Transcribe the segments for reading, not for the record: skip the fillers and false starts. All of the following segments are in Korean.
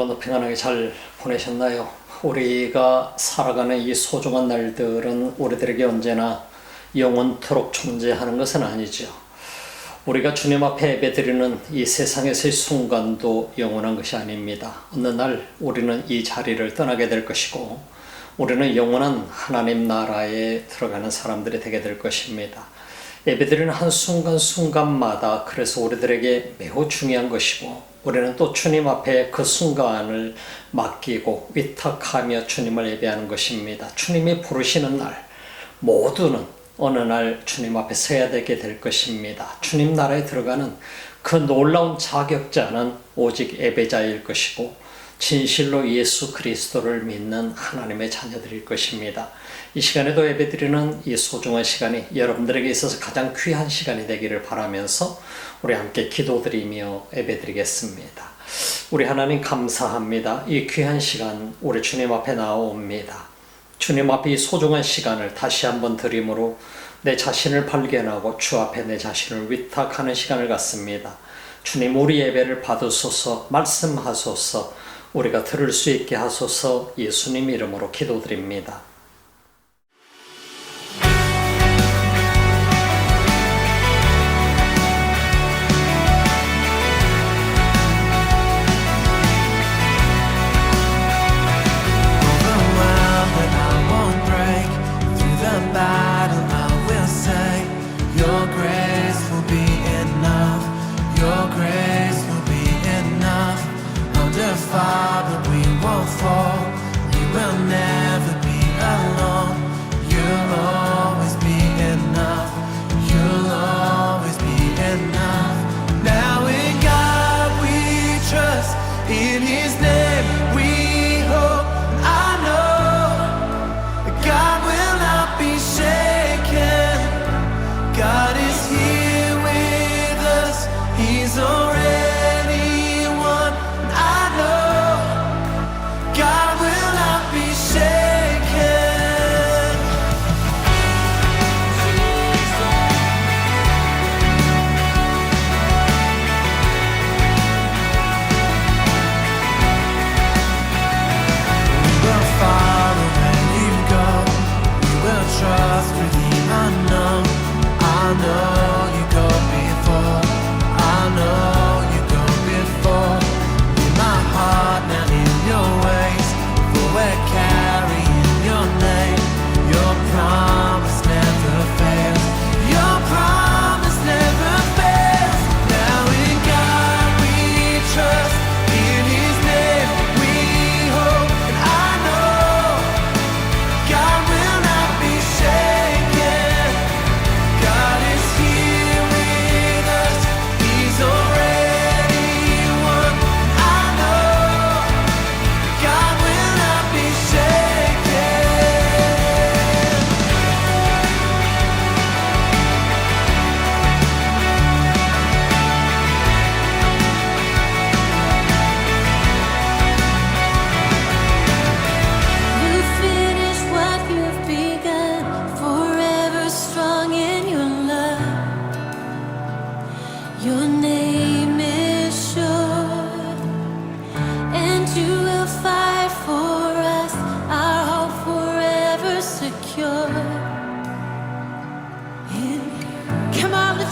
여러분 평안하게 잘 보내셨나요? 우리가 살아가는 이 소중한 날들은 우리들에게 언제나 영원토록 존재하는 것은 아니죠. 우리가 주님 앞에 예배드리는 이 세상에서의 순간도 영원한 것이 아닙니다. 어느 날 우리는 이 자리를 떠나게 될 것이고 우리는 영원한 하나님 나라에 들어가는 사람들이 되게 될 것입니다. 예배드리는 한순간순간마다 그래서 우리들에게 매우 중요한 것이고 우리는 또 주님 앞에 그 순간을 맡기고 위탁하며 주님을 예배하는 것입니다. 주님이 부르시는 날 모두는 어느 날 주님 앞에 서야 되게 될 것입니다. 주님 나라에 들어가는 그 놀라운 자격자는 오직 예배자일 것이고 진실로 예수 그리스도를 믿는 하나님의 자녀들일 것입니다. 이 시간에도 예배드리는 이 소중한 시간이 여러분들에게 있어서 가장 귀한 시간이 되기를 바라면서 우리 함께 기도드리며 예배드리겠습니다. 우리 하나님 감사합니다. 이 귀한 시간 우리 주님 앞에 나옵니다. 주님 앞에 이 소중한 시간을 다시 한번 드림으로 내 자신을 발견하고 주 앞에 내 자신을 위탁하는 시간을 갖습니다. 주님 우리 예배를 받으소서, 말씀하소서, 우리가 들을 수 있게 하소서. 예수님 이름으로 기도드립니다. Father, we won't fall. We will never be alone. You'll always be enough. You'll always be enough. Now in God we trust. In His name we hope. I know God will not be shaken. God is here with us. He's already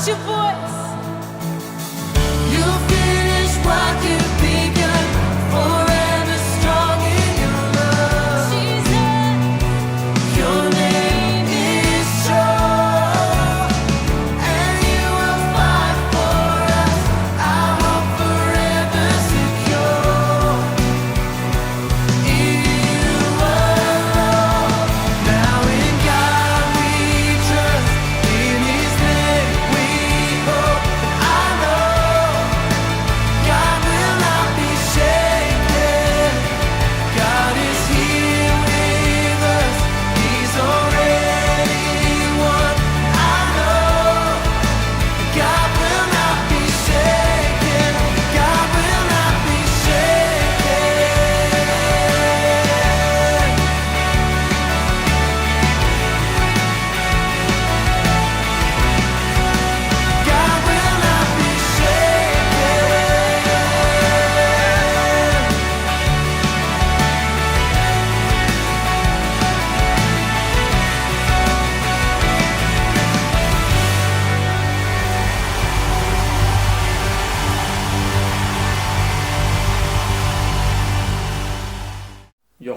your voice. You finish what you begun. Forever strong in your love. Jesus, your name is strong, and you will fight for us. Our hope forever secure. You alone. Now in God we trust. In His name we hope.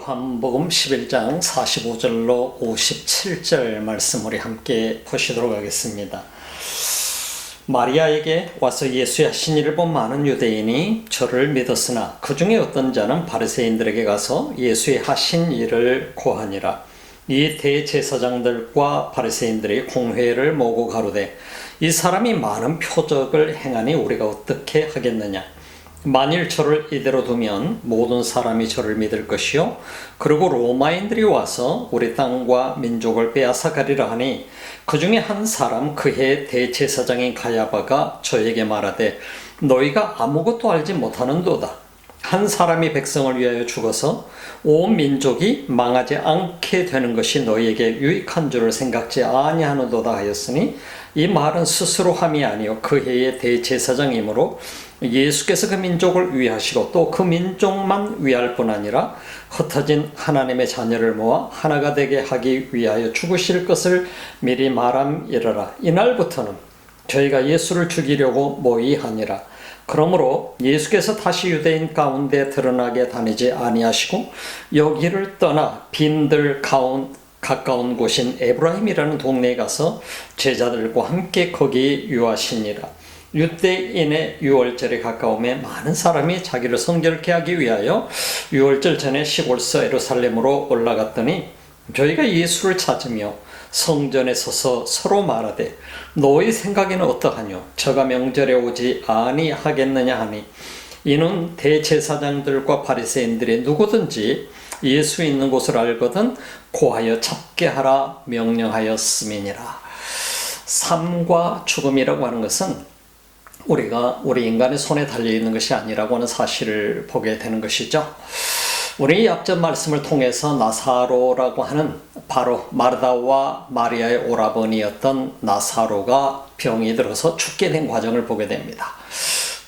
요한복음 11장 45절로 57절 말씀 우리 함께 보시도록 하겠습니다. 마리아에게 와서 예수의 하신 일을 본 많은 유대인이 저를 믿었으나 그 중에 어떤 자는 바리새인들에게 가서 예수의 하신 일을 고하니라. 이 대제사장들과 바리새인들이 공회를 모으고 가로되 이 사람이 많은 표적을 행하니 우리가 어떻게 하겠느냐. 만일 저를 이대로 두면 모든 사람이 저를 믿을 것이요 그리고 로마인들이 와서 우리 땅과 민족을 빼앗아 가리라 하니 그 중에 한 사람 그해 대제사장인 가야바가 저에게 말하되 너희가 아무것도 알지 못하는도다. 한 사람이 백성을 위하여 죽어서 온 민족이 망하지 않게 되는 것이 너희에게 유익한 줄을 생각지 아니하는도다 하였으니 이 말은 스스로 함이 아니요 그 해의 대제사장이므로 예수께서 그 민족을 위하시고 또 그 민족만 위할 뿐 아니라 흩어진 하나님의 자녀를 모아 하나가 되게 하기 위하여 죽으실 것을 미리 말함이러라. 이날부터는 저희가 예수를 죽이려고 모의하니라. 그러므로 예수께서 다시 유대인 가운데 드러나게 다니지 아니하시고 여기를 떠나 빈들 가까운 곳인 에브라임이라는 동네에 가서 제자들과 함께 거기 유하시니라. 유대인의 유월절에 가까움에 많은 사람이 자기를 성결케 하기 위하여 유월절 전에 시골서 예루살렘으로 올라갔더니 저희가 예수를 찾으며 성전에 서서 서로 말하되 너희 생각에는 어떠하뇨? 저가 명절에 오지 아니하겠느냐 하니 이는 대제사장들과 바리새인들이 누구든지 예수 있는 곳을 알거든 고하여 잡게 하라 명령하였음이니라. 삶과 죽음이라고 하는 것은 우리 인간의 손에 달려있는 것이 아니라고 하는 사실을 보게 되는 것이죠. 우리 앞전 말씀을 통해서 나사로라고 하는 바로 마르다와 마리아의 오라버니였던 나사로가 병이 들어서 죽게 된 과정을 보게 됩니다.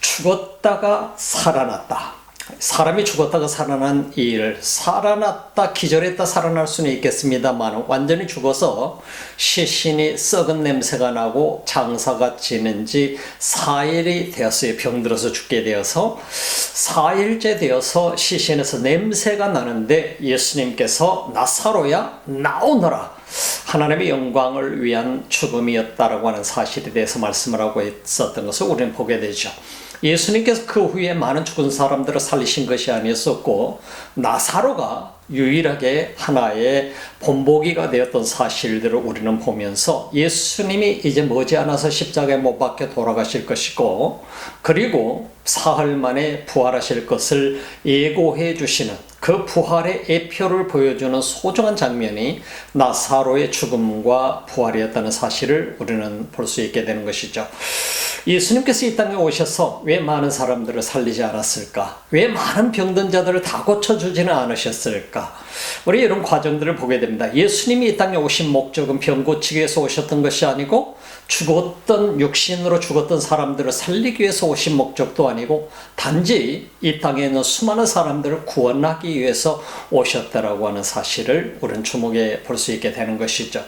죽었다가 살아났다. 사람이 죽었다가 살아난 일, 살아났다, 기절했다, 살아날 수는 있겠습니다만 완전히 죽어서 시신이 썩은 냄새가 나고 장사가 지는 지 4일이 되었어요. 병들어서 죽게 되어서 4일째 되어서 시신에서 냄새가 나는데 예수님께서 나사로야 나오너라. 하나님의 영광을 위한 죽음이었다라고 하는 사실에 대해서 말씀을 하고 있었던 것을 우리는 보게 되죠. 예수님께서 그 후에 많은 죽은 사람들을 살리신 것이 아니었었고 나사로가 유일하게 하나의 본보기가 되었던 사실들을 우리는 보면서 예수님이 이제 머지않아서 십자가에 못 박혀 돌아가실 것이고 그리고 사흘 만에 부활하실 것을 예고해 주시는 그 부활의 예표를 보여주는 소중한 장면이 나사로의 죽음과 부활이었다는 사실을 우리는 볼 수 있게 되는 것이죠. 예수님께서 이 땅에 오셔서 왜 많은 사람들을 살리지 않았을까? 왜 많은 병든 자들을 다 고쳐주지는 않으셨을까? 우리 이런 과정들을 보게 됩니다. 예수님이 이 땅에 오신 목적은 병 고치기 위해서 오셨던 것이 아니고 죽었던 육신으로 죽었던 사람들을 살리기 위해서 오신 목적도 아니고 단지 이 땅에 있는 수많은 사람들을 구원하기 위해서 오셨다라고 하는 사실을 우리는 주목해 볼 수 있게 되는 것이죠.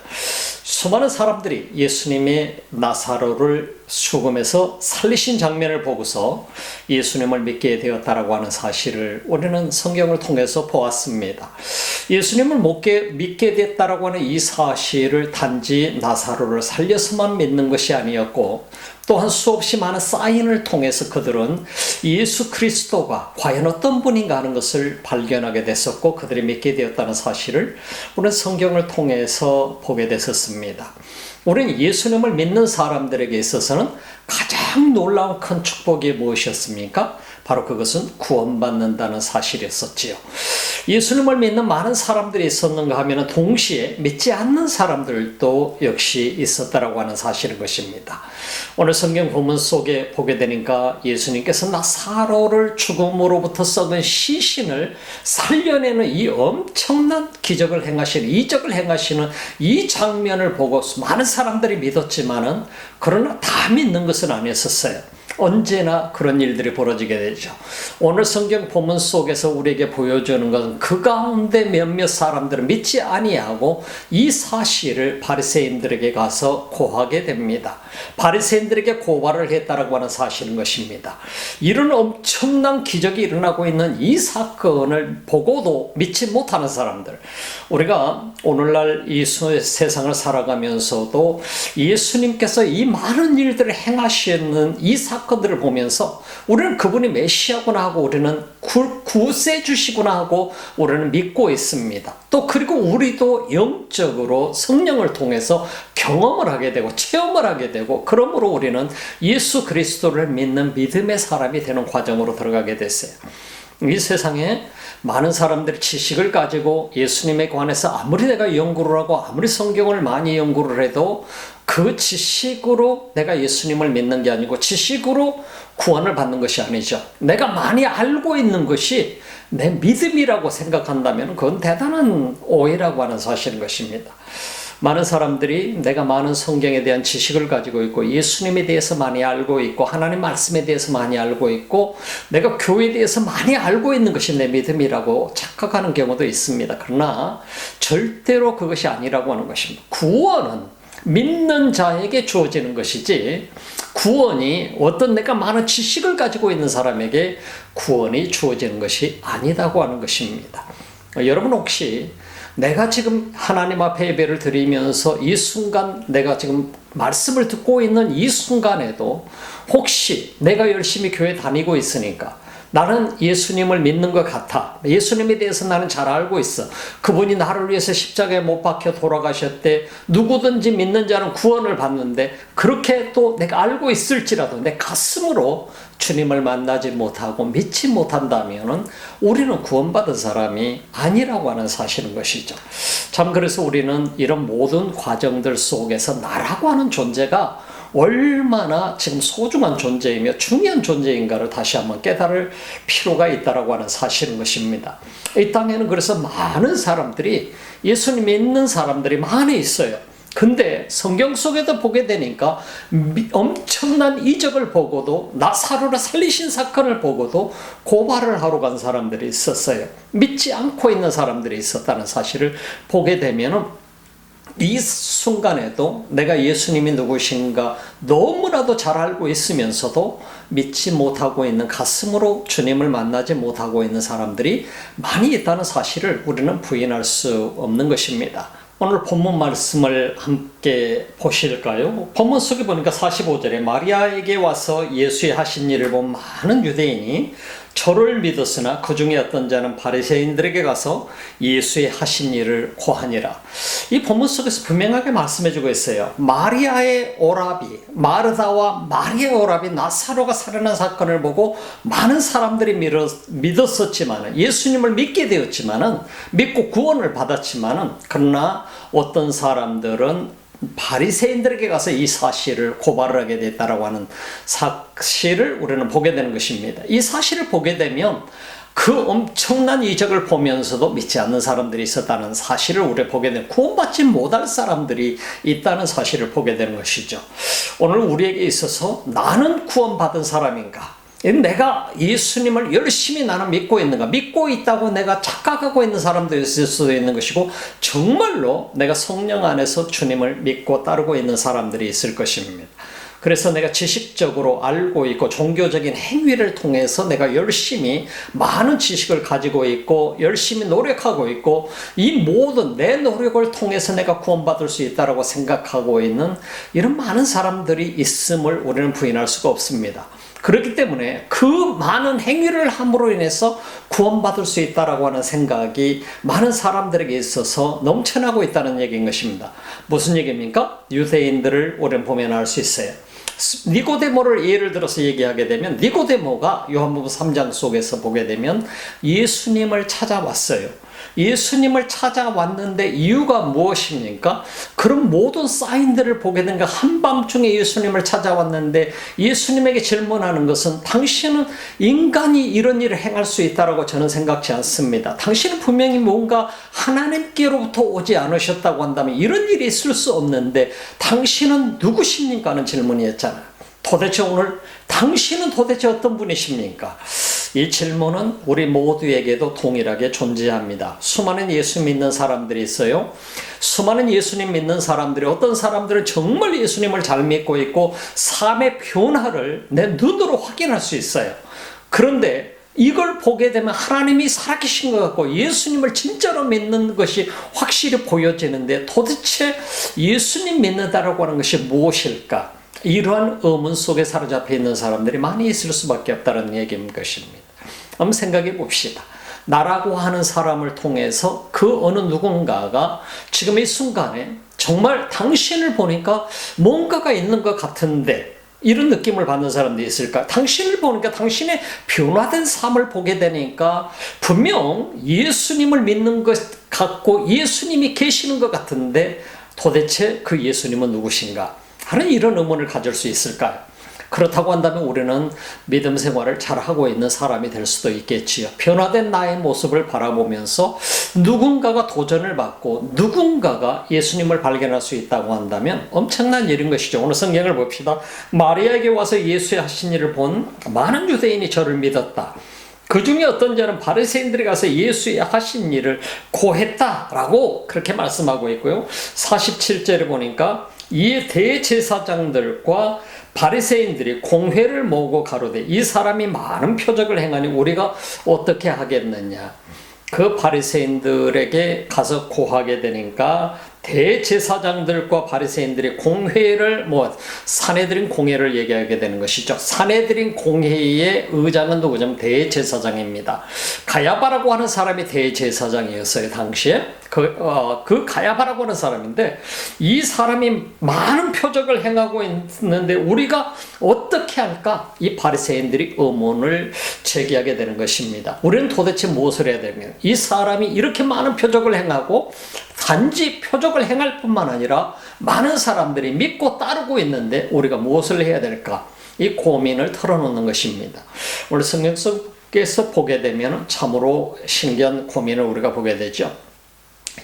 수많은 사람들이 예수님의 나사로를 죽음에서 살리신 장면을 보고서 예수님을 믿게 되었다라고 하는 사실을 우리는 성경을 통해서 보았습니다. 예수님을 믿게 됐다라고 하는 이 사실을 단지 나사로를 살려서만 믿는 것이 아니었고 또한 수없이 많은 사인을 통해서 그들은 예수 그리스도가 과연 어떤 분인가 하는 것을 발견하게 됐었고 그들이 믿게 되었다는 사실을 우리는 성경을 통해서 보게 됐었습니다. 우리는 예수님을 믿는 사람들에게 있어서는 가장 놀라운 큰 축복이 무엇이었습니까? 바로 그것은 구원받는다는 사실이었었지요. 예수님을 믿는 많은 사람들이 있었는가 하면 동시에 믿지 않는 사람들도 역시 있었다라고 하는 사실인 것입니다. 오늘 성경 본문 속에 보게 되니까 예수님께서 나사로를 죽음으로부터 썩은 시신을 살려내는 이 엄청난 기적을 행하시는 이적을 행하시는 이 장면을 보고 많은 사람들이 믿었지만은 그러나 다 믿는 것은 아니었었어요. 언제나 그런 일들이 벌어지게 되죠. 오늘 성경 본문 속에서 우리에게 보여주는 것은 그 가운데 몇몇 사람들은 믿지 아니하고 이 사실을 바리새인들에게 가서 고하게 됩니다. 바리새인들에게 고발을 했다라고 하는 사실인 것입니다. 이런 엄청난 기적이 일어나고 있는 이 사건을 보고도 믿지 못하는 사람들, 우리가 오늘날 이 세상을 살아가면서도 예수님께서 이 많은 일들을 행하시는 이 사건들을 보면서 우리는 그분이 메시아구나 하고 우리는 구세주시구나 하고 우리는 믿고 있습니다. 또 그리고 우리도 영적으로 성령을 통해서 경험을 하게 되고 체험을 하게 되고, 그러므로 우리는 예수 그리스도를 믿는 믿음의 사람이 되는 과정으로 들어가게 됐어요. 이 세상에 많은 사람들이 지식을 가지고 예수님에 관해서 아무리 내가 연구를 하고 아무리 성경을 많이 연구를 해도 그 지식으로 내가 예수님을 믿는 게 아니고 지식으로 구원을 받는 것이 아니죠. 내가 많이 알고 있는 것이 내 믿음이라고 생각한다면 그건 대단한 오해라고 하는 사실인 것입니다. 많은 사람들이 내가 많은 성경에 대한 지식을 가지고 있고 예수님에 대해서 많이 알고 있고 하나님 말씀에 대해서 많이 알고 있고 내가 교회에 대해서 많이 알고 있는 것이 내 믿음이라고 착각하는 경우도 있습니다. 그러나 절대로 그것이 아니라고 하는 것입니다. 구원은 믿는 자에게 주어지는 것이지, 구원이 어떤 내가 많은 지식을 가지고 있는 사람에게 구원이 주어지는 것이 아니다고 하는 것입니다. 여러분, 혹시 내가 지금 하나님 앞에 예배를 드리면서 이 순간 내가 지금 말씀을 듣고 있는 이 순간에도 혹시 내가 열심히 교회 다니고 있으니까 나는 예수님을 믿는 것 같아, 예수님에 대해서 나는 잘 알고 있어, 그분이 나를 위해서 십자가에 못 박혀 돌아가셨대, 누구든지 믿는 자는 구원을 받는데, 그렇게 또 내가 알고 있을지라도 내 가슴으로 주님을 만나지 못하고 믿지 못한다면 우리는 구원받은 사람이 아니라고 하는 사실인 것이죠. 참, 그래서 우리는 이런 모든 과정들 속에서 나라고 하는 존재가 얼마나 지금 소중한 존재이며 중요한 존재인가를 다시 한번 깨달을 필요가 있다고 하는 사실인 것입니다. 이 땅에는 그래서 많은 사람들이, 예수님 믿는 사람들이 많이 있어요. 근데 성경 속에도 보게 되니까 엄청난 이적을 보고도, 나사로를 살리신 사건을 보고도 고발을 하러 간 사람들이 있었어요. 믿지 않고 있는 사람들이 있었다는 사실을 보게 되면 이 순간에도 내가 예수님이 누구신가 너무나도 잘 알고 있으면서도 믿지 못하고 있는, 가슴으로 주님을 만나지 못하고 있는 사람들이 많이 있다는 사실을 우리는 부인할 수 없는 것입니다. 오늘 본문 말씀을 함께 보실까요? 본문 속에 보니까 45절에 마리아에게 와서 예수의 하신 일을 본 많은 유대인이 저를 믿었으나 그 중에 어떤 자는 바리새인들에게 가서 예수의 하신 일을 고하니라. 이 본문 속에서 분명하게 말씀해주고 있어요. 마리아의 오라비, 마르다와 마리아의 오라비 나사로가 살아난 사건을 보고 많은 사람들이 믿었었지만, 예수님을 믿게 되었지만은, 믿고 구원을 받았지만은, 그러나 어떤 사람들은 바리새인들에게 가서 이 사실을 고발을 하게 됐다라고 하는 사실을 우리는 보게 되는 것입니다. 이 사실을 보게 되면 그 엄청난 이적을 보면서도 믿지 않는 사람들이 있었다는 사실을 우리가 보게 되는, 구원받지 못할 사람들이 있다는 사실을 보게 되는 것이죠. 오늘 우리에게 있어서 나는 구원받은 사람인가? 내가 예수님을 열심히 나는 믿고 있는가? 믿고 있다고 내가 착각하고 있는 사람도 있을 수도 있는 것이고, 정말로 내가 성령 안에서 주님을 믿고 따르고 있는 사람들이 있을 것입니다. 그래서 내가 지식적으로 알고 있고 종교적인 행위를 통해서 내가 열심히 많은 지식을 가지고 있고 열심히 노력하고 있고, 이 모든 내 노력을 통해서 내가 구원받을 수 있다고 생각하고 있는 이런 많은 사람들이 있음을 우리는 부인할 수가 없습니다. 그렇기 때문에 그 많은 행위를 함으로 인해서 구원받을 수 있다라고 하는 생각이 많은 사람들에게 있어서 넘쳐나고 있다는 얘기인 것입니다. 무슨 얘기입니까? 유대인들을 우리는 보면 알 수 있어요. 니고데모를 예를 들어서 얘기하게 되면, 니고데모가 요한복음 3장 속에서 보게 되면 예수님을 찾아왔어요. 예수님을 찾아왔는데 이유가 무엇입니까? 그런 모든 사인들을 보게 된 거, 한밤중에 예수님을 찾아왔는데 예수님에게 질문하는 것은, 당신은 인간이 이런 일을 행할 수 있다고 저는 생각지 않습니다. 당신은 분명히 뭔가 하나님께로부터 오지 않으셨다고 한다면 이런 일이 있을 수 없는데 당신은 누구십니까? 하는 질문이었잖아요. 도대체 오늘 당신은 도대체 어떤 분이십니까? 이 질문은 우리 모두에게도 동일하게 존재합니다. 수많은 예수 믿는 사람들이 있어요. 수많은 예수님 믿는 사람들이, 어떤 사람들은 정말 예수님을 잘 믿고 있고 삶의 변화를 내 눈으로 확인할 수 있어요. 그런데 이걸 보게 되면 하나님이 살아계신 것 같고 예수님을 진짜로 믿는 것이 확실히 보여지는데, 도대체 예수님 믿는다라고 하는 것이 무엇일까? 이러한 의문 속에 사로잡혀 있는 사람들이 많이 있을 수밖에 없다는 얘기인 것입니다. 한번 생각해 봅시다. 나라고 하는 사람을 통해서 그 어느 누군가가 지금 이 순간에 정말 당신을 보니까 뭔가가 있는 것 같은데, 이런 느낌을 받는 사람들이 있을까? 당신을 보니까 당신의 변화된 삶을 보게 되니까 분명 예수님을 믿는 것 같고 예수님이 계시는 것 같은데, 도대체 그 예수님은 누구신가? 하는 이런 의문을 가질 수 있을까요? 그렇다고 한다면 우리는 믿음 생활을 잘하고 있는 사람이 될 수도 있겠지요. 변화된 나의 모습을 바라보면서 누군가가 도전을 받고 누군가가 예수님을 발견할 수 있다고 한다면 엄청난 일인 것이죠. 오늘 성경을 봅시다. 마리아에게 와서 예수의 하신 일을 본 많은 유대인이 저를 믿었다. 그 중에 어떤 자는 바리새인들이 가서 예수의 하신 일을 고했다라고 그렇게 말씀하고 있고요. 47절에 보니까 이 대제사장들과 바리새인들이 공회를 모으고 가로되 이 사람이 많은 표적을 행하니 우리가 어떻게 하겠느냐. 그 바리새인들에게 가서 고하게 되니까 대제사장들과 바리새인들이 공회를 사내들인 공회를 얘기하게 되는 것이죠. 사내들인 공회의 의장은 누구냐면 대제사장입니다. 가야바라고 하는 사람이 대제사장이었어요. 당시에 그 가야바라고 하는 사람인데, 이 사람이 많은 표적을 행하고 있는데 우리가 어떻게 할까? 이 바리새인들이 의문을 제기하게 되는 것입니다. 우리는 도대체 무엇을 해야 되면, 이 사람이 이렇게 많은 표적을 행하고 단지 표적을 행할 뿐만 아니라 많은 사람들이 믿고 따르고 있는데 우리가 무엇을 해야 될까? 이 고민을 털어놓는 것입니다. 오늘 성경 속에서 보게 되면 참으로 신기한 고민을 우리가 보게 되죠.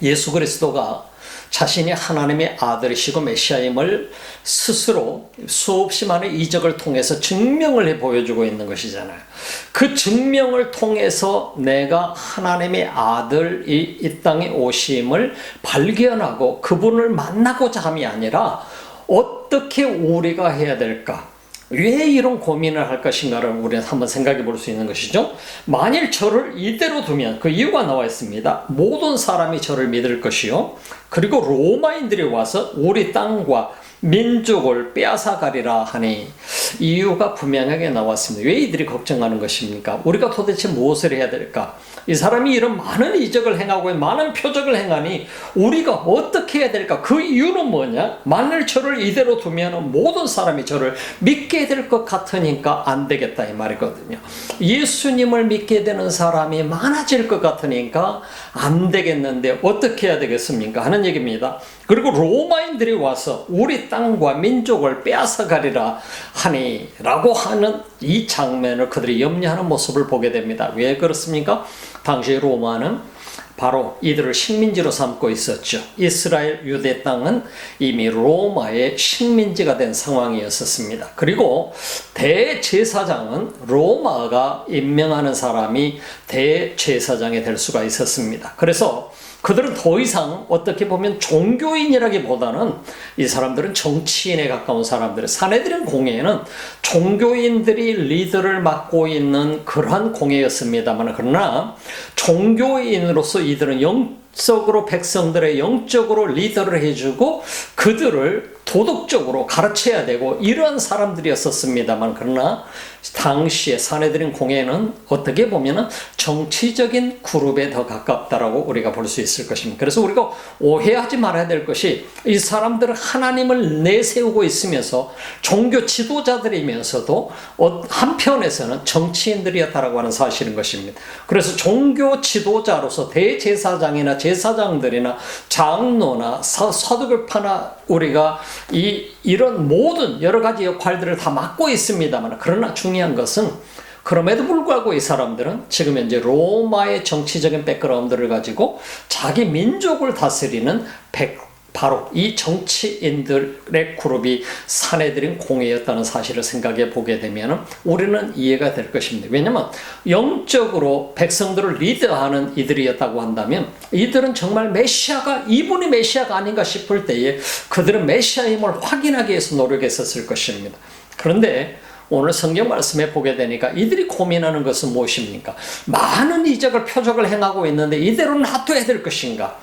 예수 그리스도가 자신이 하나님의 아들이시고 메시아임을 스스로 수없이 많은 이적을 통해서 증명을 해 보여주고 있는 것이잖아요. 그 증명을 통해서 내가 하나님의 아들이 이 땅에 오심을 발견하고 그분을 만나고자 함이 아니라 어떻게 우리가 해야 될까? 왜 이런 고민을 할 것인가를 우리는 한번 생각해 볼 수 있는 것이죠. 만일 저를 이대로 두면, 그 이유가 나와 있습니다. 모든 사람이 저를 믿을 것이요, 그리고 로마인들이 와서 우리 땅과 민족을 빼앗아가리라 하니, 이유가 분명하게 나왔습니다. 왜 이들이 걱정하는 것입니까? 우리가 도대체 무엇을 해야 될까? 이 사람이 이런 많은 이적을 행하고 많은 표적을 행하니 우리가 어떻게 해야 될까? 그 이유는 뭐냐? 만일 저를 이대로 두면 모든 사람이 저를 믿게 될 것 같으니까 안 되겠다 이 말이거든요. 예수님을 믿게 되는 사람이 많아질 것 같으니까 안 되겠는데 어떻게 해야 되겠습니까? 하는 얘기입니다. 그리고 로마인들이 와서 우리 땅과 민족을 빼앗아가리라 하니 라고 하는 이 장면을 그들이 염려하는 모습을 보게 됩니다. 왜 그렇습니까? 당시 로마는 바로 이들을 식민지로 삼고 있었죠. 이스라엘 유대 땅은 이미 로마의 식민지가 된 상황이었습니다. 그리고 대제사장은 로마가 임명하는 사람이 대제사장이 될 수가 있었습니다. 그래서 그들은 더 이상 어떻게 보면 종교인이라기보다는 이 사람들은 정치인에 가까운 사람들, 사내들인 공회는 종교인들이 리더를 맡고 있는 그러한 공회였습니다만, 그러나 종교인으로서 이들은 영적으로 백성들의 영적으로 리더를 해주고 그들을 도덕적으로 가르쳐야 되고 이러한 사람들이었습니다만, 그러나 당시에 사내들인 공회는 어떻게 보면 정치적인 그룹에 더 가깝다라고 우리가 볼 수 있을 것입니다. 그래서 우리가 오해하지 말아야 될 것이, 이 사람들은 하나님을 내세우고 있으면서 종교 지도자들이면서도 한편에서는 정치인들이었다라고 하는 사실인 것입니다. 그래서 종교 지도자로서 대제사장이나 제사장들이나 장로나 사두개파나 우리가 이런 모든 여러 가지 역할들을 다 맡고 있습니다만, 그러나 중요한 것은 그럼에도 불구하고 이 사람들은 지금 현재 로마의 정치적인 백그라운드를 가지고 자기 민족을 다스리는 바로 이 정치인들의 그룹이 사내들인 공회였다는 사실을 생각해 보게 되면 우리는 이해가 될 것입니다. 왜냐하면 영적으로 백성들을 리드하는 이들이었다고 한다면 이들은 정말 메시아가 이분이 메시아가 아닌가 싶을 때에 그들은 메시아임을 확인하기 위해서 노력했었을 것입니다. 그런데 오늘 성경 말씀에 보게 되니까 이들이 고민하는 것은 무엇입니까? 많은 이적을 표적을 행하고 있는데 이대로는 놔둬야 될 것인가?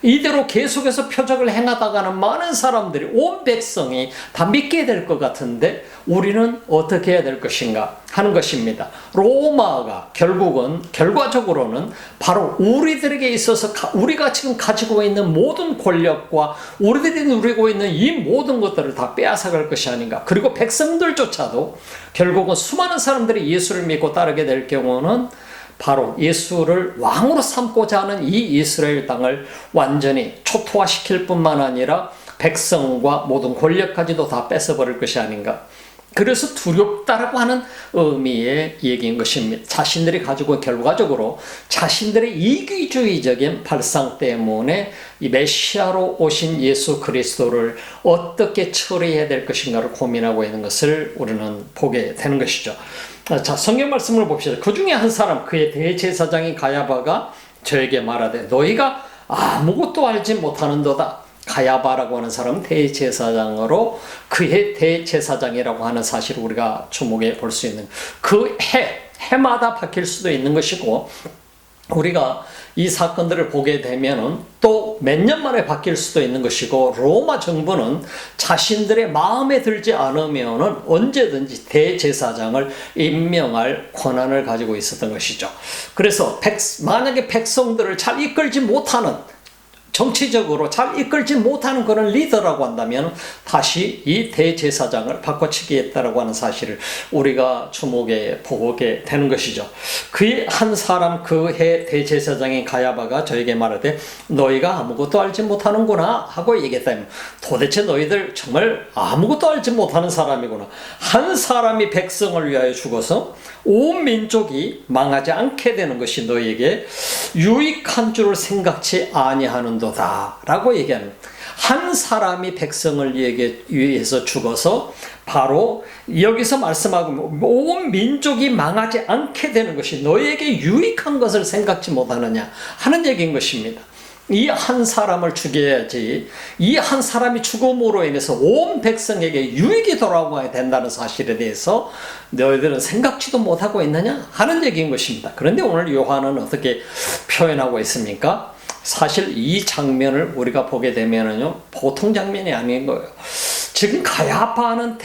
이대로 계속해서 표적을 행하다가는 많은 사람들이 온 백성이 다 믿게 될 것 같은데 우리는 어떻게 해야 될 것인가 하는 것입니다. 로마가 결과적으로는 바로 우리들에게 있어서 우리가 지금 가지고 있는 모든 권력과 우리들이 누리고 있는 이 모든 것들을 다 빼앗아갈 것이 아닌가. 그리고 백성들조차도 결국은 수많은 사람들이 예수를 믿고 따르게 될 경우는 바로 예수를 왕으로 삼고자 하는 이 이스라엘 땅을 완전히 초토화시킬 뿐만 아니라 백성과 모든 권력까지도 다 뺏어버릴 것이 아닌가. 그래서 두렵다라고 하는 의미의 얘기인 것입니다. 자신들이 가지고 결과적으로 자신들의 이기주의적인 발상 때문에 이 메시아로 오신 예수 그리스도를 어떻게 처리해야 될 것인가를 고민하고 있는 것을 우리는 보게 되는 것이죠. 자, 성경 말씀을 봅시다. 그 중에 한 사람, 그의 대제사장인 가야바가 저에게 말하되 너희가 아무것도 알지 못하는도다. 가야바라고 하는 사람은 대제사장으로 그의 대제사장이라고 하는 사실을 우리가 주목해 볼 수 있는 그 해마다 바뀔 수도 있는 것이고 우리가 이 사건들을 보게 되면은 또 몇 년 만에 바뀔 수도 있는 것이고 로마 정부는 자신들의 마음에 들지 않으면은 언제든지 대제사장을 임명할 권한을 가지고 있었던 것이죠. 그래서 만약에 백성들을 잘 이끌지 못하는 정치적으로 잘 이끌지 못하는 그런 리더라고 한다면 다시 이 대제사장을 바꿔치기했다라고 하는 사실을 우리가 주목해 보게 되는 것이죠. 그의 한 사람 그 해 대제사장인 가야바가 저에게 말하되 너희가 아무것도 알지 못하는구나 하고 얘기했다. 도대체 너희들 정말 아무것도 알지 못하는 사람이구나. 한 사람이 백성을 위하여 죽어서 온 민족이 망하지 않게 되는 것이 너희에게 유익한 줄을 생각지 아니하는도다 라고 얘기하는, 한 사람이 백성을 위해서 죽어서 바로 여기서 말씀하고 온 민족이 망하지 않게 되는 것이 너희에게 유익한 것을 생각지 못하느냐 하는 얘기인 것입니다. 이 한 사람을 죽여야지 이 한 사람이 죽음으로 인해서 온 백성에게 유익이 돌아와야 된다는 사실에 대해서 너희들은 생각지도 못하고 있느냐 하는 얘기인 것입니다. 그런데 오늘 요한은 어떻게 표현하고 있습니까? 사실 이 장면을 우리가 보게 되면은요, 보통 장면이 아닌 거예요. 지금 가야바는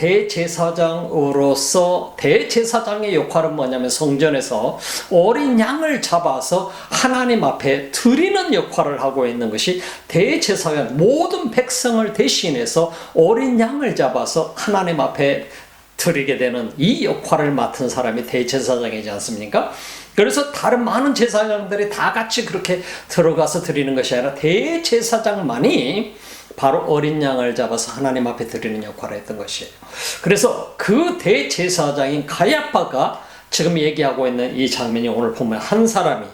대제사장으로서 대제사장의 역할은 뭐냐면 성전에서 어린 양을 잡아서 하나님 앞에 드리는 역할을 하고 있는 것이 대제사장, 모든 백성을 대신해서 어린 양을 잡아서 하나님 앞에 드리게 되는 이 역할을 맡은 사람이 대제사장이지 않습니까? 그래서 다른 많은 제사장들이 다 같이 그렇게 들어가서 드리는 것이 아니라 대제사장만이 바로 어린 양을 잡아서 하나님 앞에 드리는 역할을 했던 것이에요. 그래서 그 대제사장인 가야바가 지금 얘기하고 있는 이 장면이 오늘 보면 한 사람이,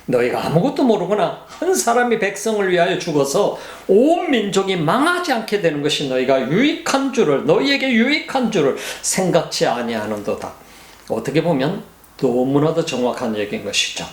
너희가 아무것도 모르구나, 한 사람이 백성을 위하여 죽어서 온 민족이 망하지 않게 되는 것이 너희에게 유익한 줄을 생각지 아니하는도다. 어떻게 보면 너무나도 정확한 얘기인 것이죠.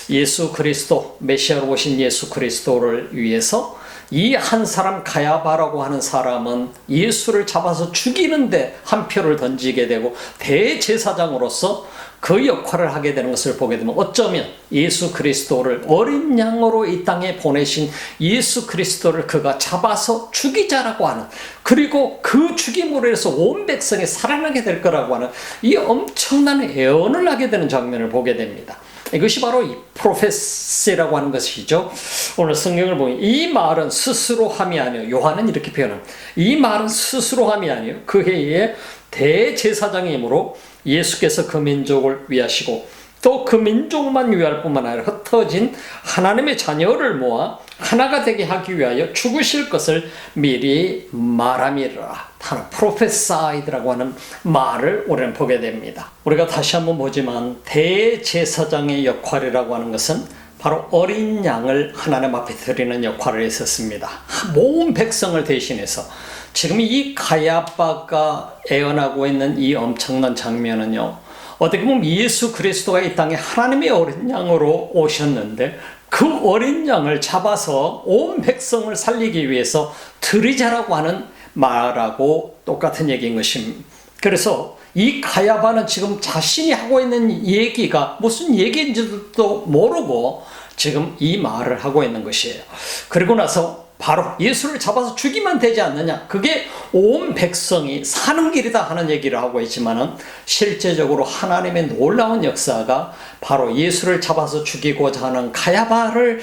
예수 그리스도, 메시아로 오신 예수 그리스도를 위해서 이 한 사람 가야바라고 하는 사람은 예수를 잡아서 죽이는데 한 표를 던지게 되고 대제사장으로서 그 역할을 하게 되는 것을 보게 되면 어쩌면 예수 그리스도를 어린 양으로 이 땅에 보내신 예수 그리스도를 그가 잡아서 죽이자라고 하는, 그리고 그 죽임으로 해서 온 백성이 살아나게 될 거라고 하는 이 엄청난 예언을 하게 되는 장면을 보게 됩니다. 이것이 바로 이 프로페시라고 하는 것이죠. 오늘 성경을 보면 이 말은 스스로 함이 아니요, 요한은 이렇게 표현합니다. 이 말은 스스로 함이 아니요, 그 해에 대제사장이므로 예수께서 그 민족을 위하시고 또 그 민족만 위할 뿐만 아니라 흩어진 하나님의 자녀를 모아 하나가 되게 하기 위하여 죽으실 것을 미리 말함이라 하는 프로페사이드라고 하는 말을 우리는 보게 됩니다. 우리가 다시 한번 보지만 대제사장의 역할이라고 하는 것은 바로 어린 양을 하나님 앞에 드리는 역할을 했었습니다. 모든 백성을 대신해서. 지금 이 가야바가 애언하고 있는 이 엄청난 장면은요, 어떻게 보면 예수 그리스도가 이 땅에 하나님의 어린 양으로 오셨는데 그 어린 양을 잡아서 온 백성을 살리기 위해서 드리자라고 하는 말하고 똑같은 얘기인 것입니다. 그래서 이 가야바는 지금 자신이 하고 있는 얘기가 무슨 얘기인지도 모르고 지금 이 말을 하고 있는 것이에요. 그리고 나서 바로 예수를 잡아서 죽이면 되지 않느냐, 그게 온 백성이 사는 길이다 하는 얘기를 하고 있지만은 실제적으로 하나님의 놀라운 역사가 바로 예수를 잡아서 죽이고자 하는 가야바를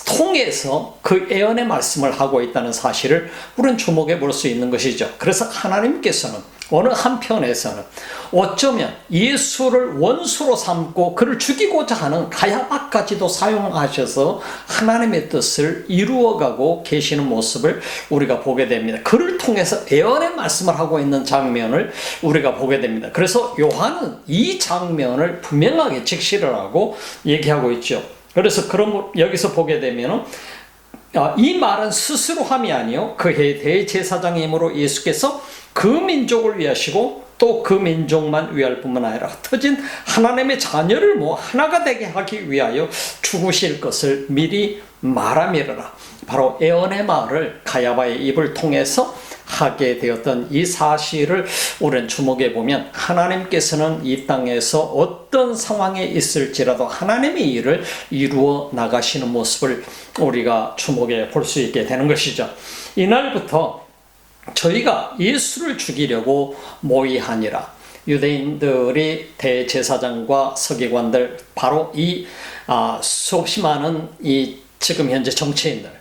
통해서 그 예언의 말씀을 하고 있다는 사실을 우리는 주목해 볼 수 있는 것이죠. 그래서 하나님께서는 어느 한편에서는 어쩌면 예수를 원수로 삼고 그를 죽이고자 하는 가야바까지도 사용하셔서 하나님의 뜻을 이루어가고 계시는 모습을 우리가 보게 됩니다. 그를 통해서 예언의 말씀을 하고 있는 장면을 우리가 보게 됩니다. 그래서 요한은 이 장면을 분명하게 직시를 하고 얘기하고 있죠. 그래서 그럼 여기서 보게 되면 이 말은 스스로 함이 아니요 그의 대제사장이므로 예수께서 그 민족을 위하시고 또 그 민족만 위할 뿐만 아니라 흩어진 하나님의 자녀를 하나가 되게 하기 위하여 죽으실 것을 미리 말함이라. 바로 예언의 말을 가야바의 입을 통해서 하게 되었던 이 사실을 우리는 주목해 보면 하나님께서는 이 땅에서 어떤 상황에 있을지라도 하나님의 일을 이루어 나가시는 모습을 우리가 주목해 볼 수 있게 되는 것이죠. 이날부터 저희가 예수를 죽이려고 모의하니라. 유대인들이 대제사장과 서기관들, 바로 이 수없이 많은 이 지금 현재 정치인들,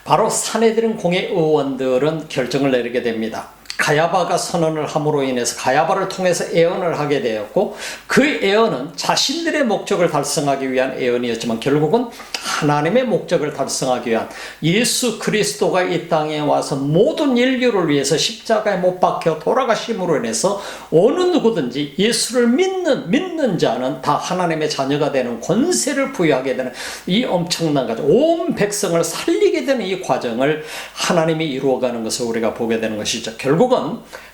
바로 사내들인 공회 의원들은 결정을 내리게 됩니다. 가야바가 선언을 함으로 인해서 가야바를 통해서 예언을 하게 되었고, 그 예언은 자신들의 목적을 달성하기 위한 예언이었지만 결국은 하나님의 목적을 달성하기 위한, 예수 그리스도가 이 땅에 와서 모든 인류를 위해서 십자가에 못 박혀 돌아가심으로 인해서 어느 누구든지 예수를 믿는 자는 다 하나님의 자녀가 되는 권세를 부여하게 되는 이 엄청난 과정, 온 백성을 살리게 되는 이 과정을 하나님이 이루어가는 것을 우리가 보게 되는 것이죠. 결국은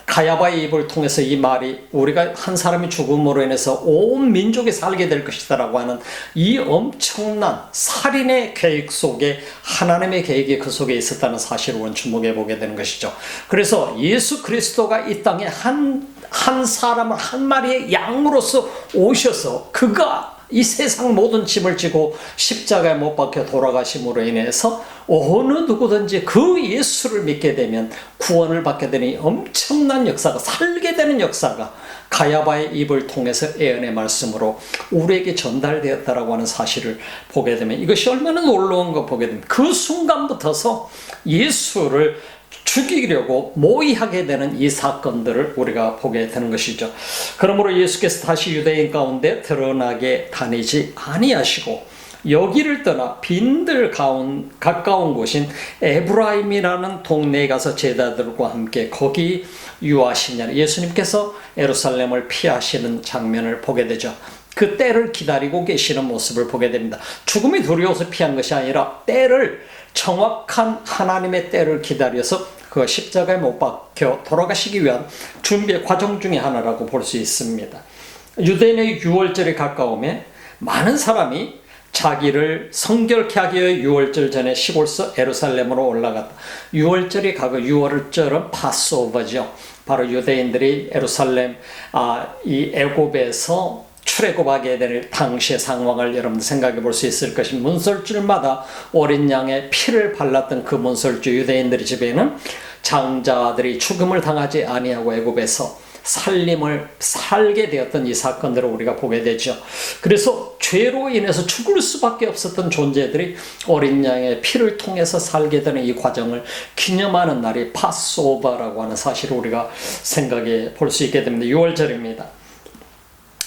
가야바의 입을 통해서 이 말이, 우리가 한 사람이 죽음으로 인해서 온 민족이 살게 될 것이다 라고 하는 이 엄청난 살인의 계획 속에 하나님의 계획이 그 속에 있었다는 사실을 우리는 주목해 보게 되는 것이죠. 그래서 예수 그리스도가 이 땅에 한 사람을 한 마리의 양으로서 오셔서 그가 이 세상 모든 짐을 지고 십자가에 못 박혀 돌아가심으로 인해서 어느 누구든지 그 예수를 믿게 되면 구원을 받게 되는 엄청난 역사가, 살게 되는 역사가 가야바의 입을 통해서 예언의 말씀으로 우리에게 전달되었다라고 하는 사실을 보게 되면 이것이 얼마나 놀라운 거 보게 됩니다. 그 순간부터서 예수를 죽이려고 모의하게 되는 이 사건들을 우리가 보게 되는 것이죠. 그러므로 예수께서 다시 유대인 가운데 드러나게 다니지 아니하시고 여기를 떠나 빈들 가까운 곳인 에브라임이라는 동네에 가서 제자들과 함께 거기 유하시냐, 예수님께서 예루살렘을 피하시는 장면을 보게 되죠. 그 때를 기다리고 계시는 모습을 보게 됩니다. 죽음이 두려워서 피한 것이 아니라 때를, 정확한 하나님의 때를 기다려서 그 십자가에 못 박혀 돌아가시기 위한 준비의 과정 중에 하나라고 볼 수 있습니다. 유대인의 유월절이 가까우면 많은 사람이 자기를 성결케 하기 위해 유월절 전에 시골서 예루살렘으로 올라갔다. 유월절이 가고, 유월절은 파스오버죠. 바로 유대인들이 예루살렘 이 애굽에서 출애굽하게 될 당시의 상황을 여러분 생각해 볼 수 있을 것입니다. 문설주마다 어린 양의 피를 발랐던 그 문설주, 유대인들의 집에는 장자들이 죽음을 당하지 아니하고 애굽에서 살게 되었던 이 사건들을 우리가 보게 되죠. 그래서 죄로 인해서 죽을 수밖에 없었던 존재들이 어린 양의 피를 통해서 살게 되는 이 과정을 기념하는 날이 파스오버라고 하는 사실을 우리가 생각해 볼 수 있게 됩니다. 6월절입니다.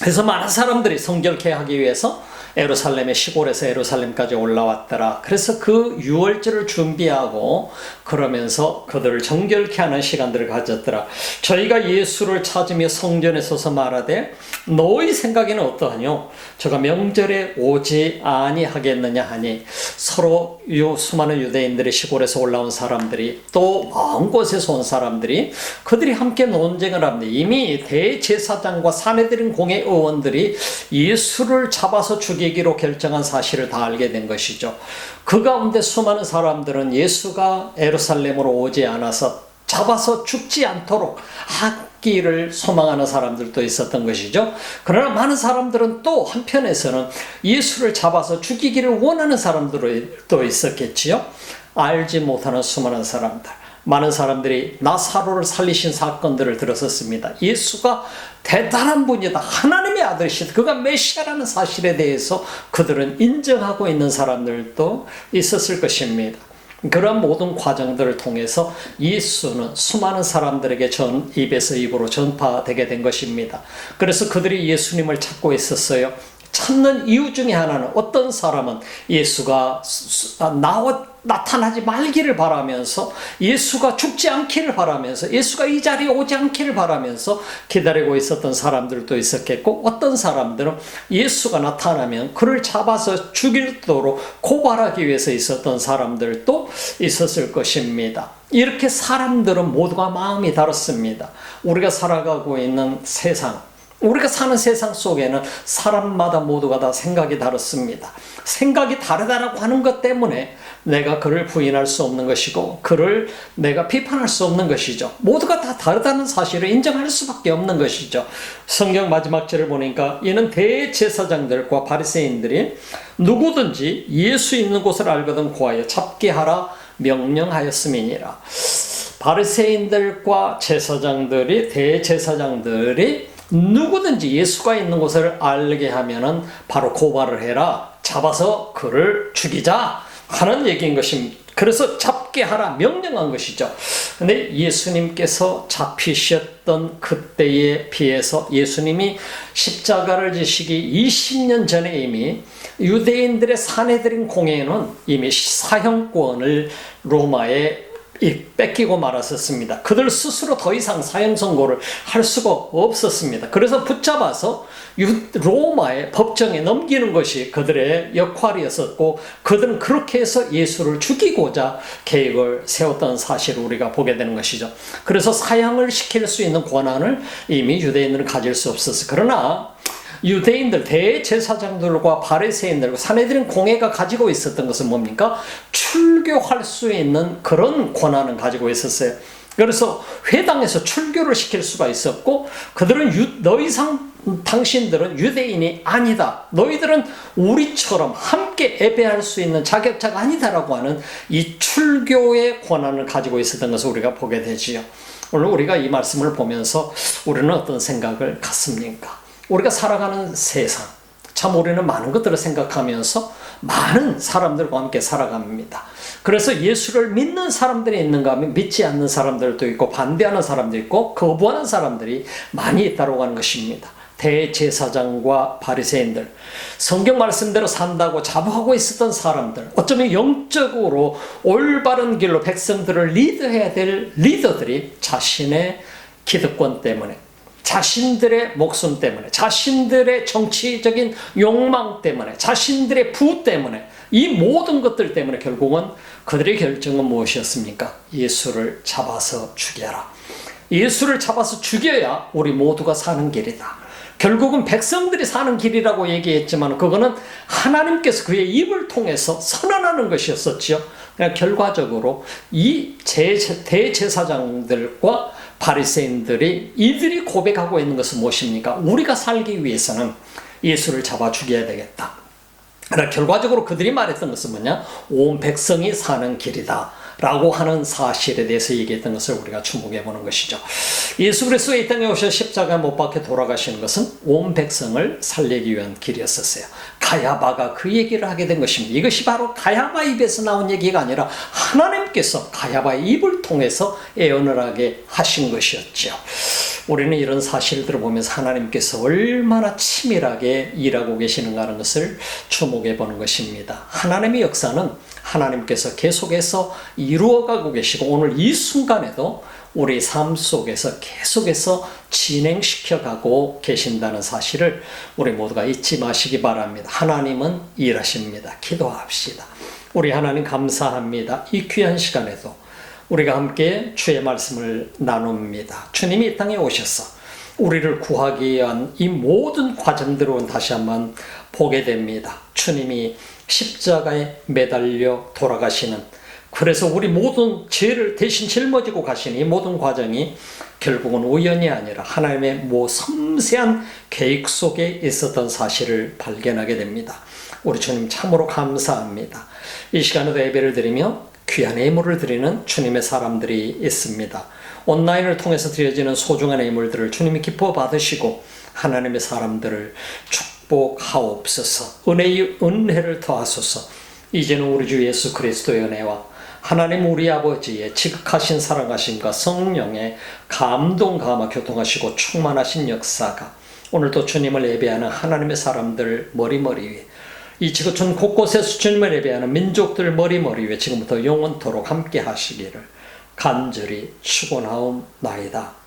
그래서 많은 사람들이 성결케 하기 위해서 예루살렘의 시골에서 예루살렘까지 올라왔더라. 그래서 그 유월절을 준비하고 그러면서 그들을 정결케 하는 시간들을 가졌더라. 저희가 예수를 찾으며 성전에 서서 말하되 너희 생각에는 어떠하뇨? 저가 명절에 오지 아니하겠느냐 하니 서로 수많은 유대인들이 시골에서 올라온 사람들이 또 먼 곳에서 온 사람들이 그들이 함께 논쟁을 합니다. 이미 대제사장과 사내들인 공회 의원들이 예수를 잡아서 죽이기로 결정한 사실을 다 알게 된 것이죠. 그 가운데 수많은 사람들은 예수가 예루살렘으로 오지 않아서 잡아서 죽지 않도록 하기를 소망하는 사람들도 있었던 것이죠. 그러나 많은 사람들은 또 한편에서는 예수를 잡아서 죽이기를 원하는 사람들도 있었겠지요. 알지 못하는 수많은 사람들, 많은 사람들이 나사로를 살리신 사건들을 들었었습니다. 예수가 대단한 분이다, 하나님의 아들이시다, 그가 메시아라는 사실에 대해서 그들은 인정하고 있는 사람들도 있었을 것입니다. 그런 모든 과정들을 통해서 예수는 수많은 사람들에게 입에서 입으로 전파되게 된 것입니다. 그래서 그들이 예수님을 찾고 있었어요. 찾는 이유 중에 하나는 어떤 사람은 예수가 나타나지 말기를 바라면서, 예수가 죽지 않기를 바라면서, 예수가 이 자리에 오지 않기를 바라면서 기다리고 있었던 사람들도 있었겠고, 어떤 사람들은 예수가 나타나면 그를 잡아서 죽이도록 고발하기 위해서 있었던 사람들도 있었을 것입니다. 이렇게 사람들은 모두가 마음이 다릅니다. 우리가 살아가고 있는 세상, 우리가 사는 세상 속에는 사람마다 모두가 다 생각이 다릅니다. 생각이 다르다라고 하는 것 때문에 내가 그를 부인할 수 없는 것이고 그를 내가 비판할 수 없는 것이죠. 모두가 다 다르다는 사실을 인정할 수밖에 없는 것이죠. 성경 마지막 절을 보니까 이는 대제사장들과 바리새인들이 누구든지 예수 있는 곳을 알거든 구하여 잡게 하라 명령하였음이니라. 바리새인들과 제사장들이, 대제사장들이 누구든지 예수가 있는 곳을 알게 하면은 바로 고발을 해라, 잡아서 그를 죽이자 하는 얘기인 것입니다. 그래서 잡게 하라 명령한 것이죠. 근데 예수님께서 잡히셨던 그때에 비해서 예수님이 십자가를 지시기 20년 전에 이미 유대인들의 사내들인 공회는 이미 사형권을 로마에 뺏기고 말았었습니다. 그들 스스로 더 이상 사형 선고를 할 수가 없었습니다. 그래서 붙잡아서 로마의 법정에 넘기는 것이 그들의 역할이었었고, 그들은 그렇게 해서 예수를 죽이고자 계획을 세웠던 사실을 우리가 보게 되는 것이죠. 그래서 사형을 시킬 수 있는 권한을 이미 유대인들은 가질 수 없었어요. 그러나 유대인들, 대제사장들과 바리새인들과 사내들인 공회가 가지고 있었던 것은 뭡니까? 출교할 수 있는 그런 권한을 가지고 있었어요. 그래서 회당에서 출교를 시킬 수가 있었고, 그들은 더 이상 당신들은 유대인이 아니다, 너희들은 우리처럼 함께 예배할 수 있는 자격자가 아니다라고 하는 이 출교의 권한을 가지고 있었던 것을 우리가 보게 되지요. 오늘 우리가 이 말씀을 보면서 우리는 어떤 생각을 갖습니까? 우리가 살아가는 세상, 참 우리는 많은 것들을 생각하면서 많은 사람들과 함께 살아갑니다. 그래서 예수를 믿는 사람들이 있는가 하면 믿지 않는 사람들도 있고, 반대하는 사람들도 있고, 거부하는 사람들이 많이 있다고 하는 것입니다. 대제사장과 바리새인들, 성경 말씀대로 산다고 자부하고 있었던 사람들, 어쩌면 영적으로 올바른 길로 백성들을 리드해야 될 리더들이 자신의 기득권 때문에, 자신들의 목숨 때문에, 자신들의 정치적인 욕망 때문에, 자신들의 부 때문에, 이 모든 것들 때문에 결국은 그들의 결정은 무엇이었습니까? 예수를 잡아서 죽여라. 예수를 잡아서 죽여야 우리 모두가 사는 길이다. 결국은 백성들이 사는 길이라고 얘기했지만 그거는 하나님께서 그의 입을 통해서 선언하는 것이었었죠. 그러니까 결과적으로 이 대제사장들과 바리새인들이 이들이 고백하고 있는 것은 무엇입니까? 우리가 살기 위해서는 예수를 잡아 죽여야 되겠다. 그러나 결과적으로 그들이 말했던 것은 뭐냐? 온 백성이 사는 길이다 라고 하는 사실에 대해서 얘기했던 것을 우리가 주목해 보는 것이죠. 예수 그리스도가 이 땅에 오셔 십자가에 못 박혀 돌아가시는 것은 온 백성을 살리기 위한 길이었었어요. 가야바가 그 얘기를 하게 된 것입니다. 이것이 바로 가야바 입에서 나온 얘기가 아니라 하나님께서 가야바의 입을 통해서 예언을 하게 하신 것이었죠. 우리는 이런 사실들을 보면서 하나님께서 얼마나 치밀하게 일하고 계시는가 하는 것을 주목해 보는 것입니다. 하나님의 역사는 하나님께서 계속해서 이루어가고 계시고 오늘 이 순간에도 우리 삶 속에서 계속해서 진행시켜가고 계신다는 사실을 우리 모두가 잊지 마시기 바랍니다. 하나님은 일하십니다. 기도합시다. 우리 하나님 감사합니다. 이 귀한 시간에도 우리가 함께 주의 말씀을 나눕니다. 주님이 이 땅에 오셔서 우리를 구하기 위한 이 모든 과정들을 다시 한번 보게 됩니다. 주님이 십자가에 매달려 돌아가시는, 그래서 우리 모든 죄를 대신 짊어지고 가시는 이 모든 과정이 결국은 우연이 아니라 하나님의 섬세한 계획 속에 있었던 사실을 발견하게 됩니다. 우리 주님 참으로 감사합니다. 이 시간에도 예배를 드리며 귀한 예물을 드리는 주님의 사람들이 있습니다. 온라인을 통해서 드려지는 소중한 예물들을 주님이 기뻐 받으시고 하나님의 사람들을 축복하옵소서. 은혜를 더하소서. 이제는 우리 주 예수 그리스도의 은혜와 하나님 우리 아버지의 지극하신 사랑하심과 성령의 감동 감화 교통하시고 충만하신 역사가 오늘도 주님을 예배하는 하나님의 사람들 머리머리 위에, 이 지구촌 곳곳에서 주님을 예배하는 민족들 머리머리 위에 지금부터 영원토록 함께 하시기를 간절히 축원하옵나이다.